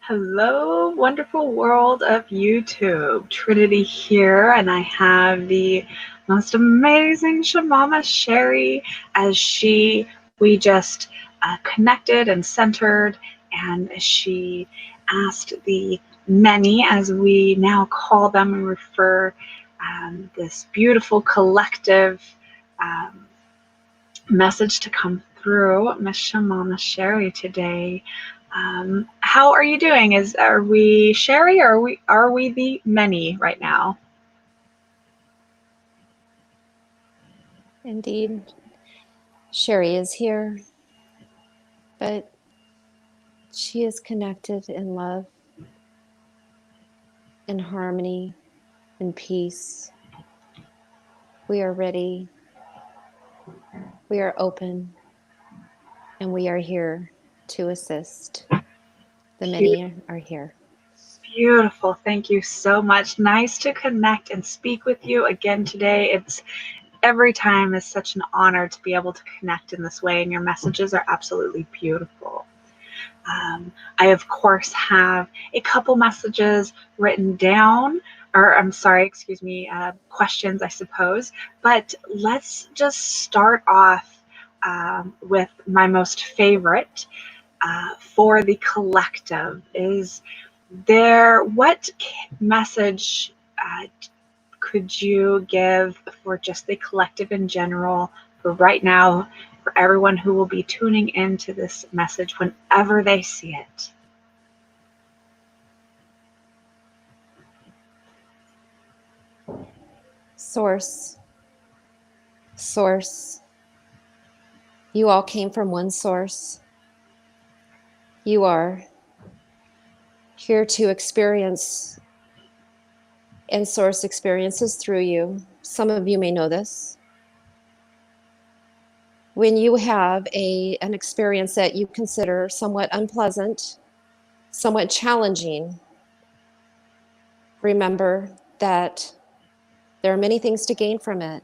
Hello, wonderful world of YouTube. Trinity here, and I have the most amazing Shamama Sheri as we just connected and centered, and she asked the many, as we now call them and refer this beautiful collective um, message to come through Miss Shamama Sheri today. How are you doing? Are we Sheri or are we the many right now? Indeed, Sheri is here, but she is connected in love, in harmony, in peace. We are ready, we are open, and we are here to assist. The many are here. Beautiful. Thank you so much. Nice to connect and speak with you again today. It's every time is such an honor to be able to connect in this way, and your messages are absolutely beautiful. I, of course, have a couple messages written down, or I'm sorry, excuse me, questions, I suppose. But let's just start off with my most favorite for the collective. Is there, what message could you give for just the collective in general for right now, for everyone who will be tuning into this message whenever they see it? Source, source. You all came from one source. You are here to experience, and source experiences through you. Some of you may know this. When you have an experience that you consider somewhat unpleasant, somewhat challenging, remember that there are many things to gain from it.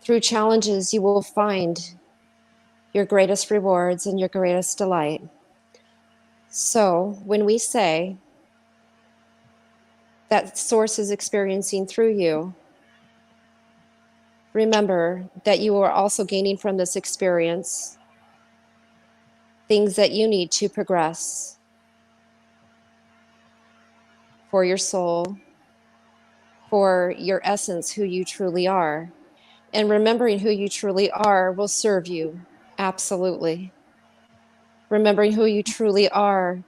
Through challenges, you will find your greatest rewards and your greatest delight. So when we say that source is experiencing through you, remember that you are also gaining from this experience things that you need to progress for your soul, for your essence, who you truly are. And remembering who you truly are will serve you, absolutely. Remembering who you truly are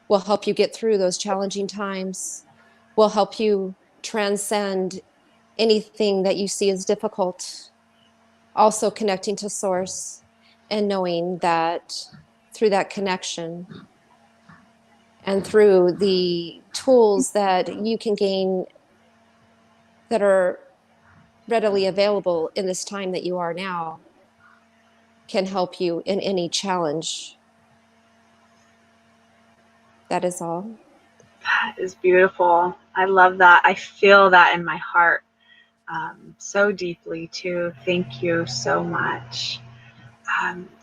will help you get through those challenging times, will help you transcend anything that you see as difficult. Also connecting to source and knowing that through that connection and through the tools that you can gain that are readily available in this time that you are now can help you in any challenge. That is all. That is beautiful. I love that. I feel that in my heart so deeply, too. Thank you so much.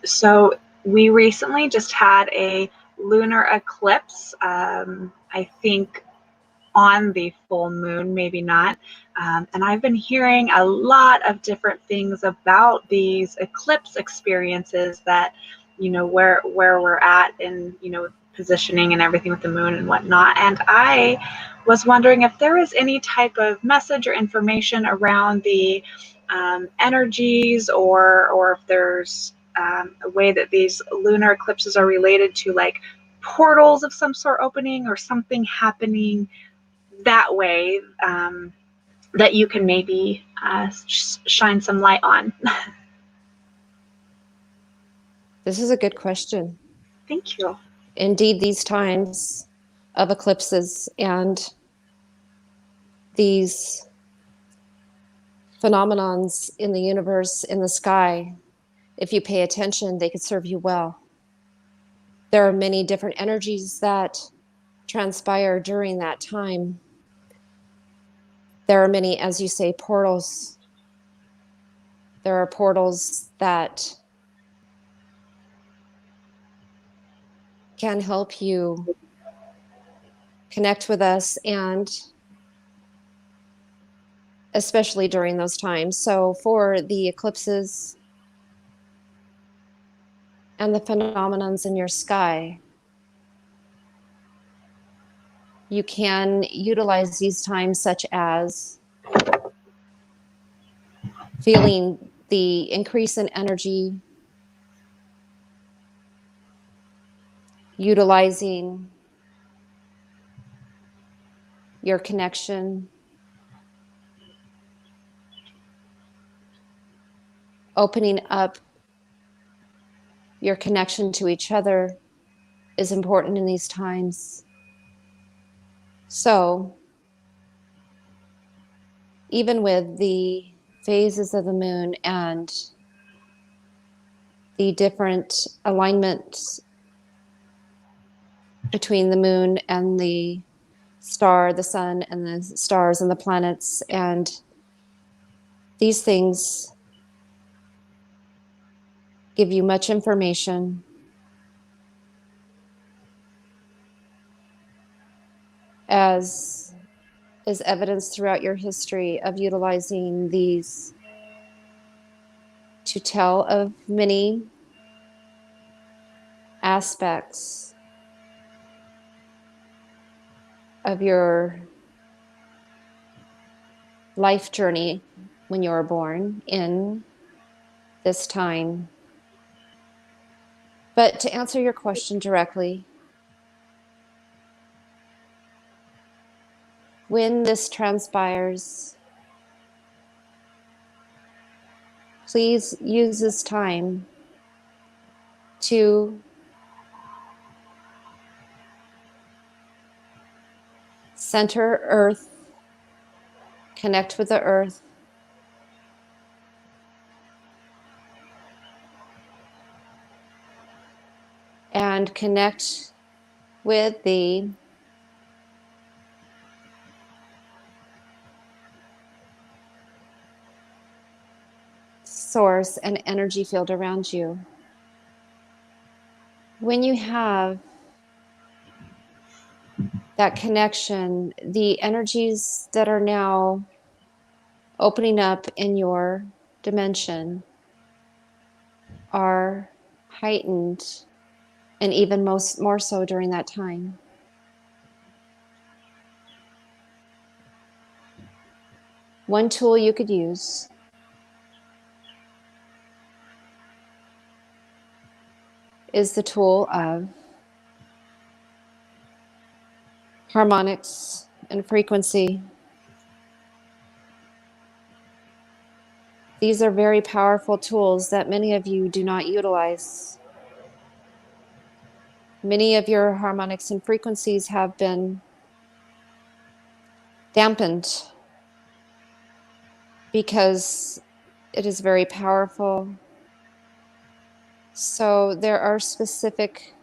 So we recently just had a lunar eclipse. I think on the full moon, maybe not. And I've been hearing a lot of different things about these eclipse experiences that, where we're at in, positioning and everything with the moon and whatnot. And I was wondering if there is any type of message or information around the energies, or if there's a way that these lunar eclipses are related to like portals of some sort opening or something happening that way, that you can maybe shine some light on. This is a good question. Thank you. Indeed, these times of eclipses and these phenomenons in the universe, in the sky, if you pay attention, they could serve you well. There are many different energies that transpire during that time. There are many, as you say, portals. There are portals that can help you connect with us, and especially during those times. So for the eclipses and the phenomenons in your sky, you can utilize these times such as feeling the increase in energy, utilizing your connection, opening up your connection to each other is important in these times. So, even with the phases of the moon and the different alignments between the moon and the star, the sun, and the stars and the planets, and these things give you much information as is evidence throughout your history of utilizing these to tell of many aspects of your life journey when you were born in this time. But to answer your question directly, when this transpires, please use this time to center Earth, connect with the Earth, and connect with the source and energy field around you. When you have that connection, the energies that are now opening up in your dimension are heightened, and even more so during that time. One tool you could use is the tool of harmonics and frequency. These are very powerful tools that many of you do not utilize. Many of your harmonics and frequencies have been dampened because it is very powerful. So there are specific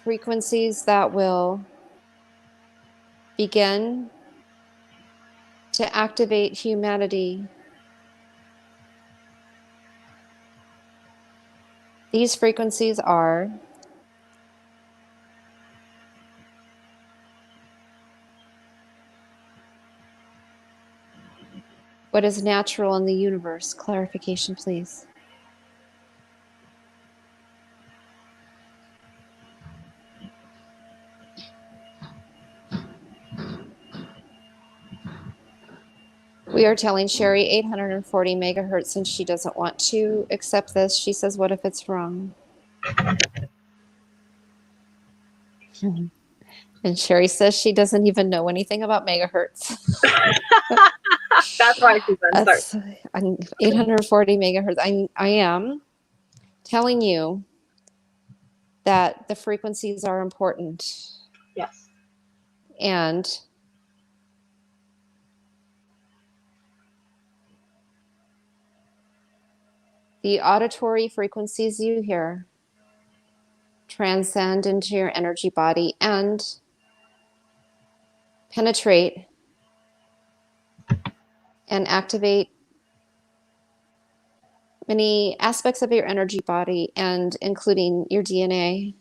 frequencies that will begin to activate humanity. These frequencies are what is natural in the universe. Clarification, please. We are telling Sheri 840 megahertz, and she doesn't want to accept this. She says, what if it's wrong? And Sheri says she doesn't even know anything about megahertz. That's why she's That's 840 megahertz. I am telling you that the frequencies are important. Yes. And the auditory frequencies you hear transcend into your energy body and penetrate and activate many aspects of your energy body, and including your DNA.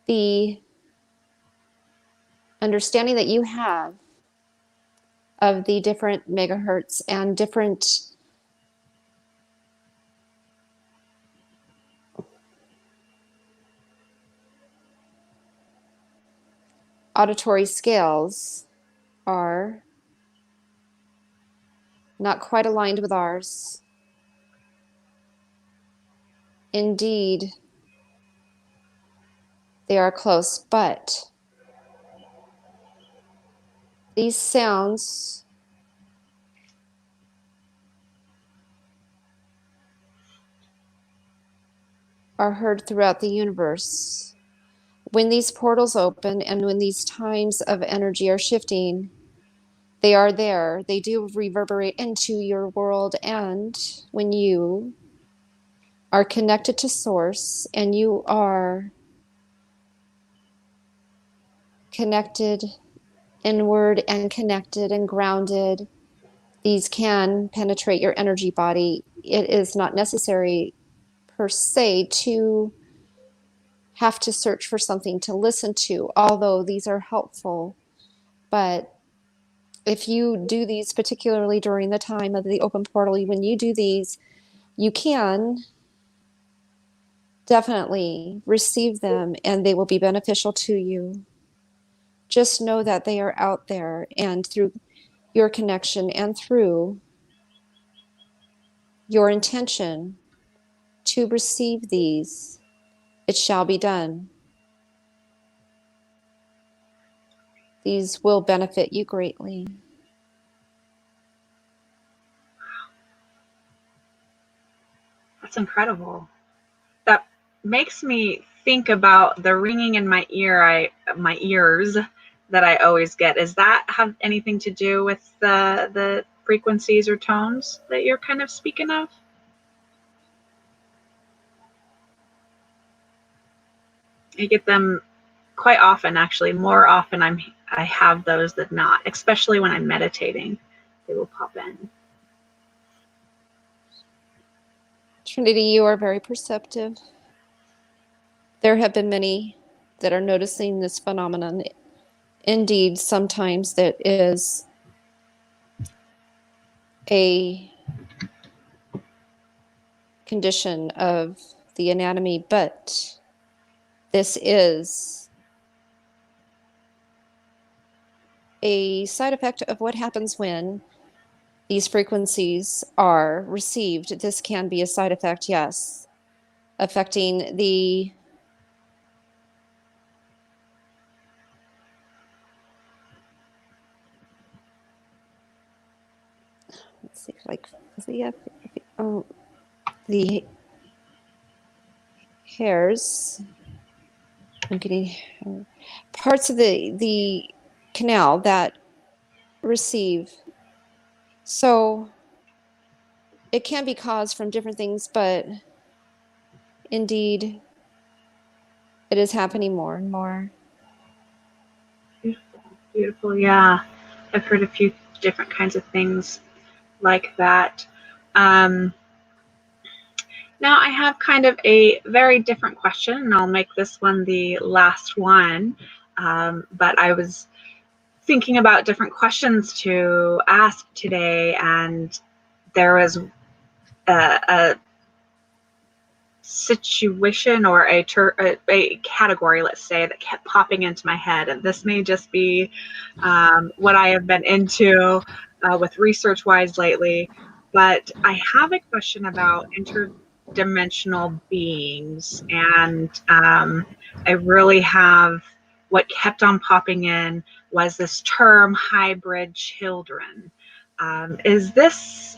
the understanding that you have of the different megahertz and different auditory scales are not quite aligned with ours. Indeed, they are close, but these sounds are heard throughout the universe. When these portals open and when these times of energy are shifting, they are there. They do reverberate into your world. And when you are connected to Source and you are connected inward and connected and grounded, these can penetrate your energy body. It is not necessary per se to have to search for something to listen to, although these are helpful. But if you do these, particularly during the time of the open portal, when you do these, you can definitely receive them and they will be beneficial to you. Just know that they are out there, and through your connection and through your intention to receive these, it shall be done. These will benefit you greatly. That's incredible. That makes me think about the ringing in my ears that I always get. Does that have anything to do with the frequencies or tones that you're kind of speaking of? I get them quite often, actually. More often I have those than not, especially when I'm meditating. They will pop in. Trinity, you are very perceptive. There have been many that are noticing this phenomenon. Indeed, sometimes that is a condition of the anatomy, but this is a side effect of what happens when these frequencies are received. This can be a side effect, yes, affecting the let's see, like oh, the hairs. I'm getting parts of the canal that receive. So it can be caused from different things, but indeed, it is happening more and more. Beautiful, beautiful. Yeah, I've heard a few different kinds of things like that. Um, Now I have kind of a very different question, and I'll make this one the last one. But I was thinking about different questions to ask today, and there was a situation or a category, let's say, that kept popping into my head. And this may just be what I have been into with research wise lately. But I have a question about interdimensional beings. And I really have what kept on popping in was this term hybrid children. Is this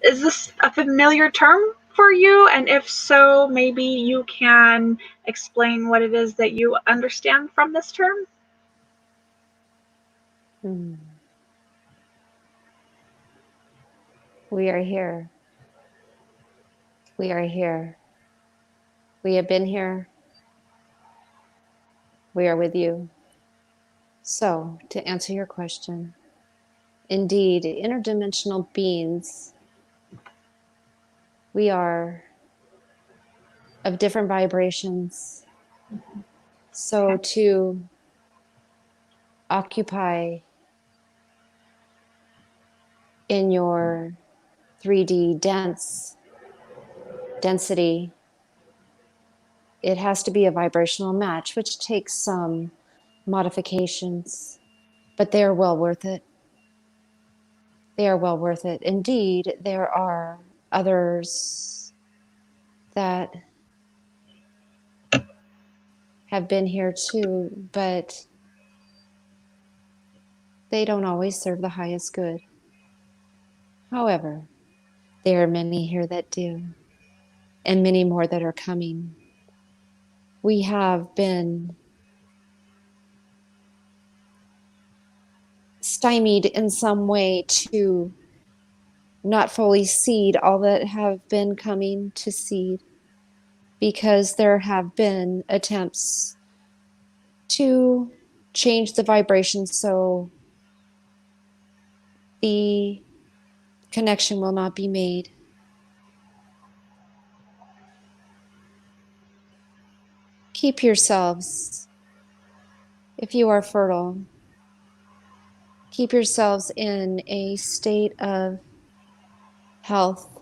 a familiar term for you? And if so, maybe you can explain what it is that you understand from this term? Hmm. We are here. We are here. We have been here. We are with you. So, to answer your question, indeed, interdimensional beings, we are of different vibrations. So Okay. to occupy in your 3D density, it has to be a vibrational match, which takes some modifications, but they are well worth it. They are well worth it. Indeed, there are others that have been here too, but they don't always serve the highest good. However, there are many here that do, and many more that are coming. We have been stymied in some way to not fully seed all that have been coming to seed because there have been attempts to change the vibration so the connection will not be made. Keep yourselves, if you are fertile, keep yourselves in a state of health.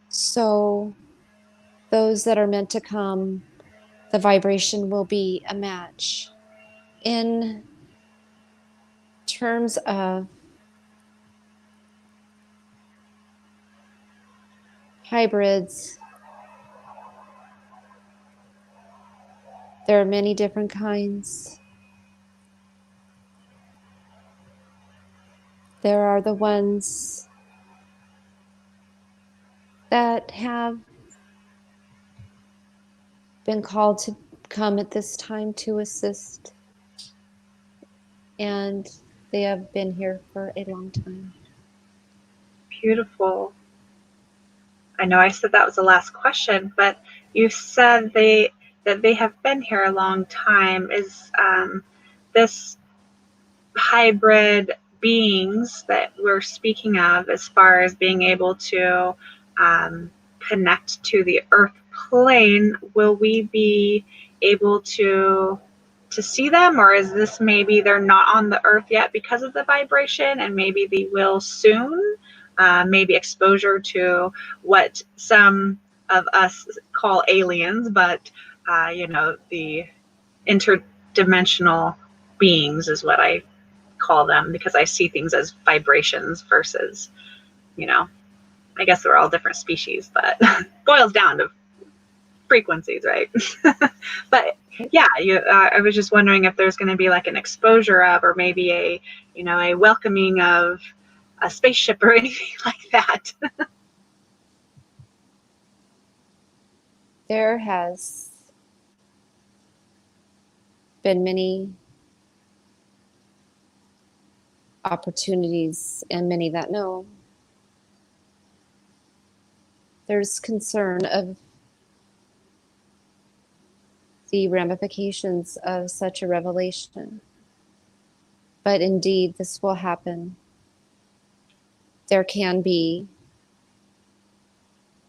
So those that are meant to come, the vibration will be a match. In terms of hybrids, there are many different kinds. There are the ones that have been called to come at this time to assist, and they have been here for a long time. Beautiful. I know I said that was the last question, but you said they have been here a long time. Is this hybrid beings that we're speaking of, as far as being able to um, connect to the earth plane, will we be able to see them, or is this maybe they're not on the earth yet because of the vibration and maybe they will soon? Maybe exposure to what some of us call aliens, but the interdimensional beings is what I call them, because I see things as vibrations versus, you know, I guess we're all different species, but boils down to frequencies, right? But yeah, I was just wondering if there's going to be like an exposure of, or maybe a welcoming of a spaceship or anything like that. There has been many opportunities, and many that know. There's concern of the ramifications of such a revelation. But indeed, this will happen. There can be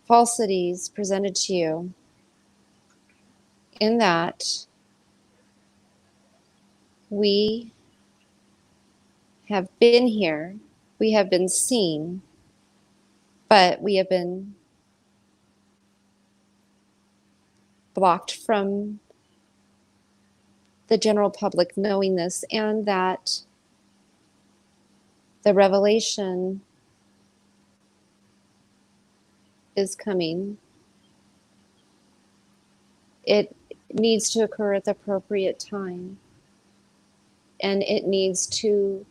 falsities presented to you in that we have been here, we have been seen, but we have been blocked from the general public knowing this, and that the revelation is coming. It needs to occur at the appropriate time, and it needs to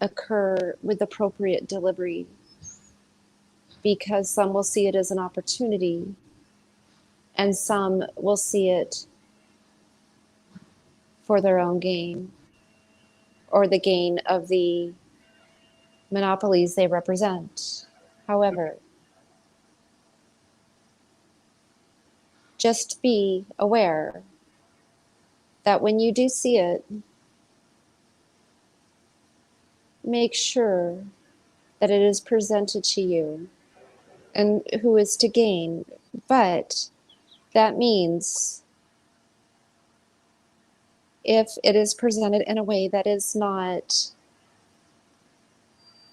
occur with appropriate delivery, because some will see it as an opportunity and some will see it for their own gain or the gain of the monopolies they represent. However, just be aware that when you do see it, make sure that it is presented to you and who is to gain. But that means if it is presented in a way that is not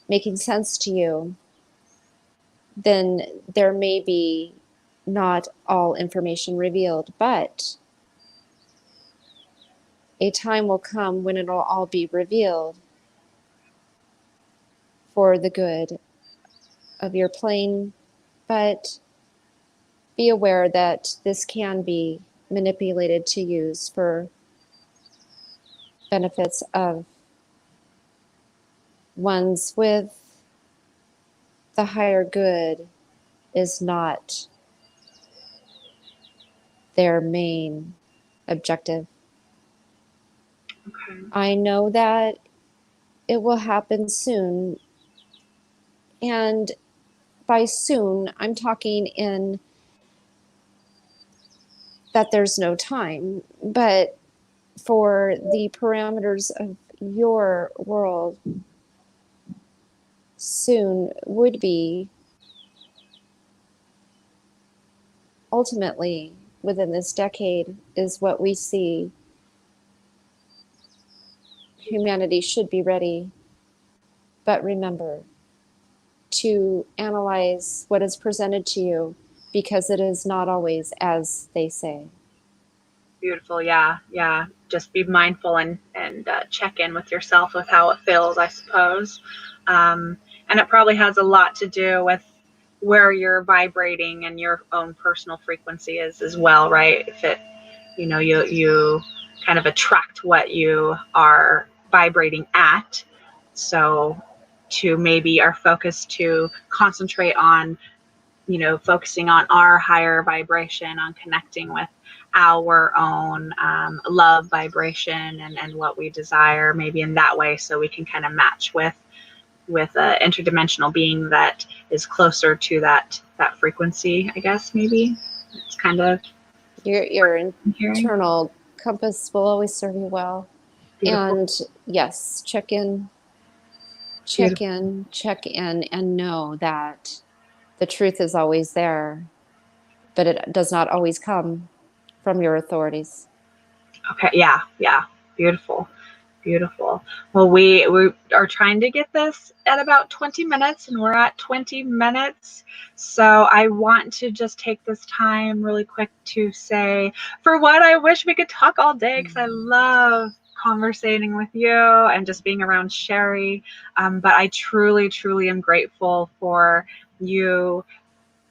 making sense to you, then there may be not all information revealed, but a time will come when it'll all be revealed for the good of your plane. But be aware that this can be manipulated to use for benefits of ones with the higher good is not their main objective. Okay. I know that it will happen soon, and by soon, I'm talking in that there's no time, but for the parameters of your world, soon would be ultimately within this decade, is what we see. Humanity should be ready, but remember to analyze what is presented to you because it is not always as they say. Beautiful. Yeah. Yeah. Just be mindful and check in with yourself with how it feels, I suppose. And it probably has a lot to do with where you're vibrating and your own personal frequency is as well, right? If it, you kind of attract what you are vibrating at. So to maybe our focus to concentrate on, focusing on our higher vibration, on connecting with our own love vibration and what we desire, maybe in that way, so we can kind of match with an interdimensional being that is closer to that frequency. I guess maybe it's kind of Your I'm hearing. internal compass will always serve you well. Beautiful, And yes, beautiful. check in, and know that the truth is always there, but it does not always come from your authorities. Okay, yeah, yeah, beautiful. Beautiful. Well, we are trying to get this at about 20 minutes, and we're at 20 minutes. So I want to just take this time really quick to say, for what I wish we could talk all day, because I love conversating with you and just being around Sheri. But I truly, truly am grateful for you,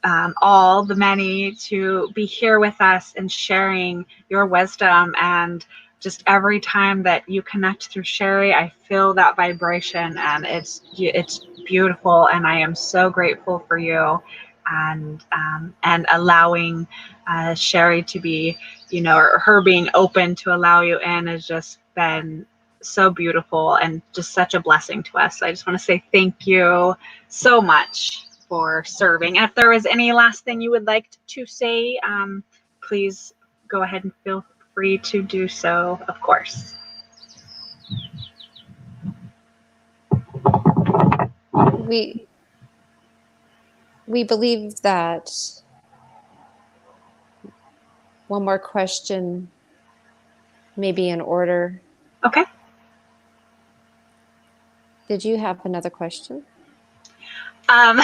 all the many, to be here with us and sharing your wisdom. And just every time that you connect through Sheri, I feel that vibration, and it's beautiful. And I am so grateful for you, and allowing Sheri to be, or her being open to allow you in, has just been so beautiful and just such a blessing to us. So I just want to say thank you so much for serving. And if there was any last thing you would like to say, please go ahead and feel free to do so, of course. We we believe that one more question may be in order. Okay. Did you have another question? Um,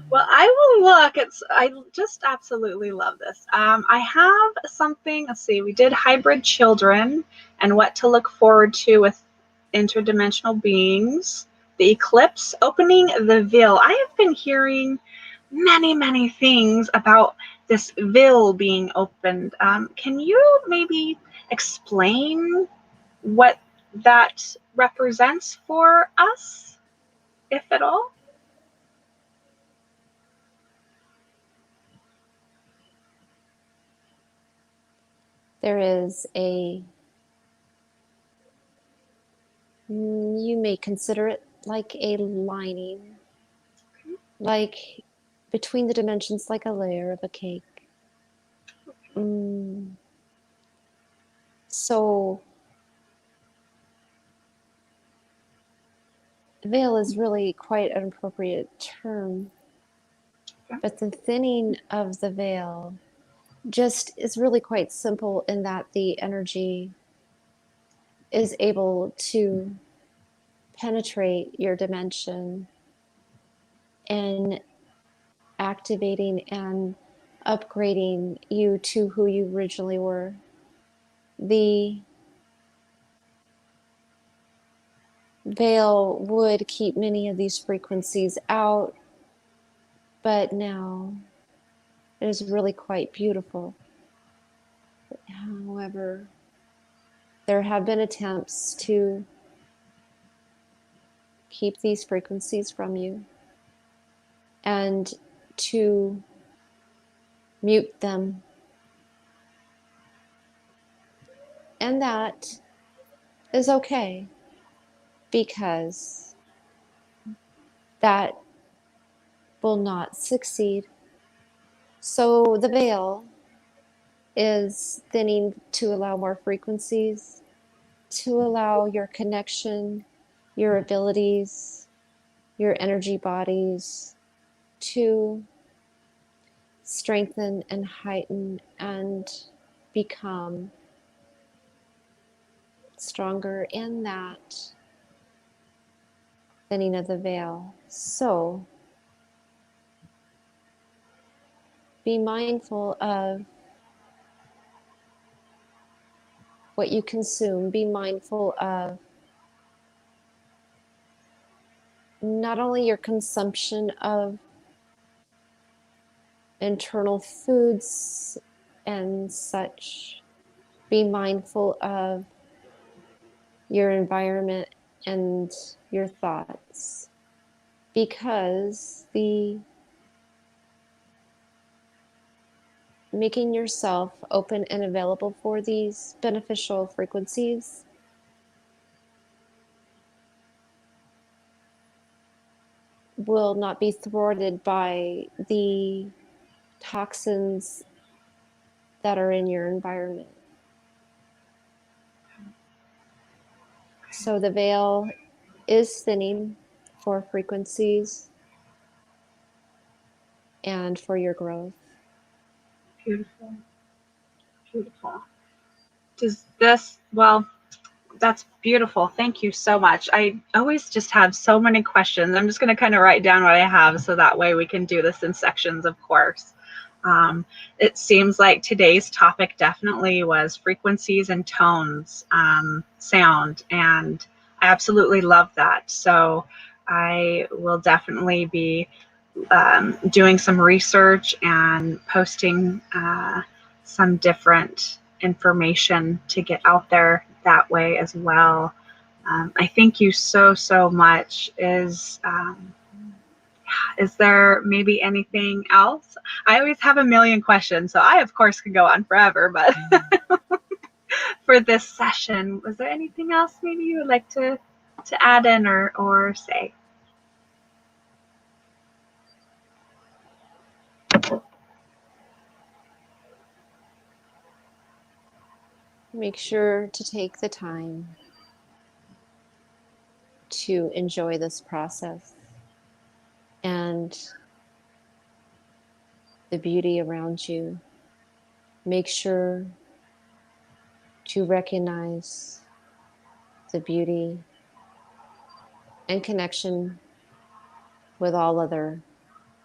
well, I will look. I just absolutely love this. I have something. Let's see. We did hybrid children and what to look forward to with interdimensional beings. The eclipse, opening the veil. I have been hearing many, many things about this veil being opened. Can you maybe explain what that represents for us, if at all? There is a, you may consider it like a lining, like between the dimensions, like a layer of a cake. Mm. So veil is really quite an appropriate term. But the thinning of the veil just is really quite simple in that the energy is able to penetrate your dimension and activating and upgrading you to who you originally were. The veil would keep many of these frequencies out, but now it is really quite beautiful. However, there have been attempts to keep these frequencies from you and to mute them. And that is okay because that will not succeed. So the veil is thinning to allow more frequencies, to allow your connection, your abilities, your energy bodies to strengthen and heighten and become stronger in that thinning of the veil. So be mindful of what you consume. Be mindful of not only your consumption of internal foods and such, be mindful of your environment and your thoughts, because the making yourself open and available for these beneficial frequencies will not be thwarted by the toxins that are in your environment. So the veil is thinning for frequencies and for your growth. Beautiful. Beautiful. Does this, well, that's beautiful. Thank you so much. I always just have so many questions. I'm just going to kind of write down what I have so that way we can do this in sections, of course. It seems like today's topic definitely was frequencies and tones, sound, and I absolutely love that. So I will definitely be doing some research and posting some different information to get out there that way as well. I thank you so, so much. Is there maybe anything else? I always have a million questions, so I, of course, could go on forever, but for this session, was there anything else maybe you would like to add in or say? Make sure to take the time to enjoy this process and the beauty around you. Make sure to recognize the beauty and connection with all other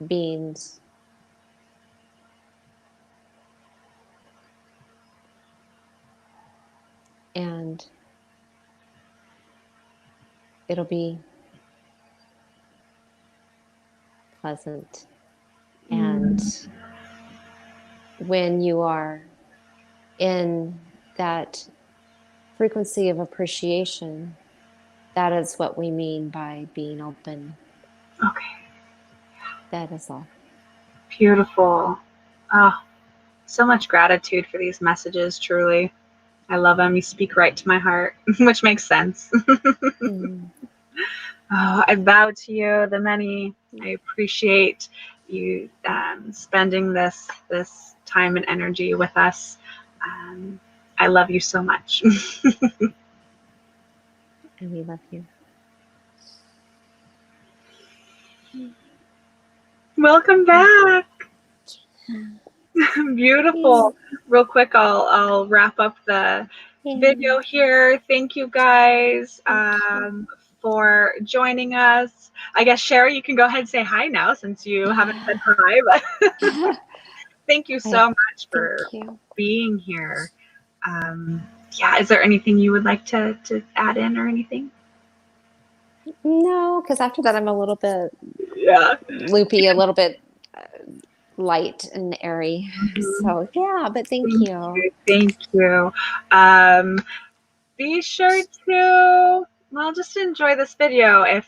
beings. And it'll be pleasant. And when you are in that frequency of appreciation, that is what we mean by being open. Okay. That is all. Beautiful. Oh, so much gratitude for these messages, truly. I love them. You speak right to my heart, which makes sense. Oh, I bow to you, the many. I appreciate you spending this time and energy with us. I love you so much. And we love you. Welcome back. Beautiful. Yeah. Real quick, I'll wrap up the video here. Thank you guys for joining us. I guess Sherry, you can go ahead and say hi now since you haven't said hi. But thank you so much for being here. Yeah, is there anything you would like to add in or anything? No, because after that I'm a little bit loopy, a little bit light and airy. So yeah, but thank you. Thank you. Be sure to, well, just enjoy this video. If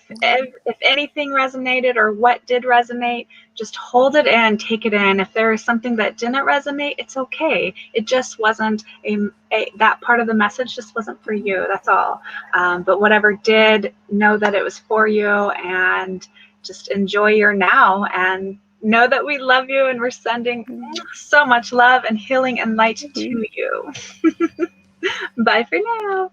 anything resonated or what did resonate, just hold it in, take it in. If there is something that didn't resonate, it's okay. It just wasn't that part of the message just wasn't for you. That's all. But whatever did, know that it was for you, and just enjoy your now, and know that we love you, and we're sending so much love and healing and light to you. Bye for now.